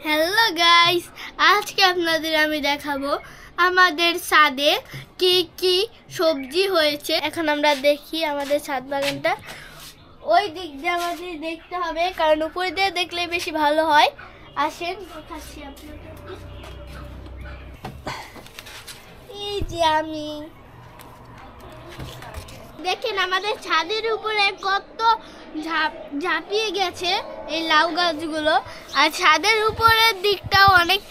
Hello guys, আজকে আপনাদের আমি দেখাবো আমাদের ছাদে কি কি সবজি হয়েছে। এখন আমরা দেখি আমাদের ছাদ বাগানটা। ওই দিক দিয়ে আমাদের দেখতে হবে, কারণ উপরে দিয়ে দেখলে বেশি ভালো হয়। আসেন দেখাচ্ছি আপনাদের। এই যে আমি দেখেন আমাদের ছাদের উপরে কত ঝাঁপিয়ে গেছে এই লাউ গাছগুলো, আর ছাদের উপরের দিকটাও অনেক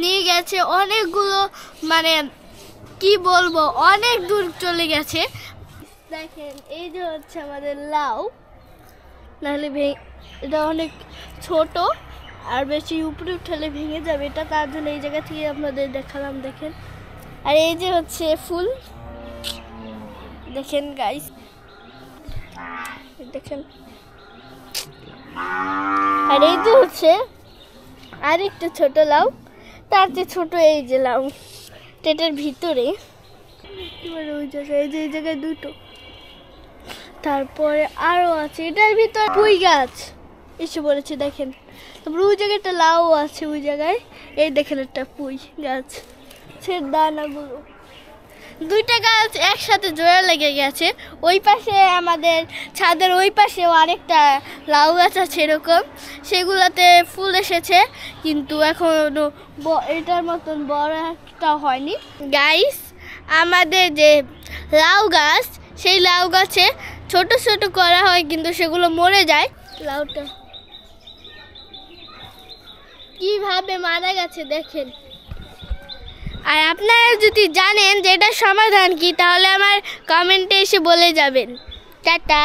নিয়ে গেছে, অনেকগুলো, মানে কি বলবো, অনেক দূর চলে গেছে। দেখেন এই যে হচ্ছে আমাদের লাউ, নাহলে এটা অনেক ছোট আর বেশি উপরে উঠালে ভেঙে যাবে, এটা তার জন্য এই জায়গা থেকে আপনাদের দেখালাম। দেখেন, আর এই যে হচ্ছে ফুল, দেখেন গাইস, দেখেন। আর এই যে হচ্ছে আর একটু ছোট লাউ, তার চেয়ে ছোট এই যে লাউ, এটার ভিতরে ওই জায়গায়, এই জায়গায় দুটো, তারপরে আরো আছে এটার ভিতরে পুঁই গাছ এসে পড়েছে। দেখেন, তারপরে ওই জায়গায় একটা লাউ আছে, ওই জায়গায় এই দেখেন একটা পুঁই গাছ, সে দানাগুলো, দুইটা গাছ একসাথে জোড়া লেগে গেছে। ওই পাশে আমাদের ছাদের ওই পাশেও আরেকটা লাউ গাছ আছে এরকম, সেগুলোতে ফুল এসেছে, কিন্তু এখনো এটার মতন বড় একটা হয়নি। গাইস, আমাদের যে লাউ গাছ, সেই লাউ গাছে ছোট ছোট করা হয়, কিন্তু সেগুলো মরে যায়। লাউটা কিভাবে মারা গেছে দেখেন। আর আপনারা যদি জানেন যে এটার সমাধান কি, তাহলে আমার কমেন্টে এসে বলে যাবেন। টাটা।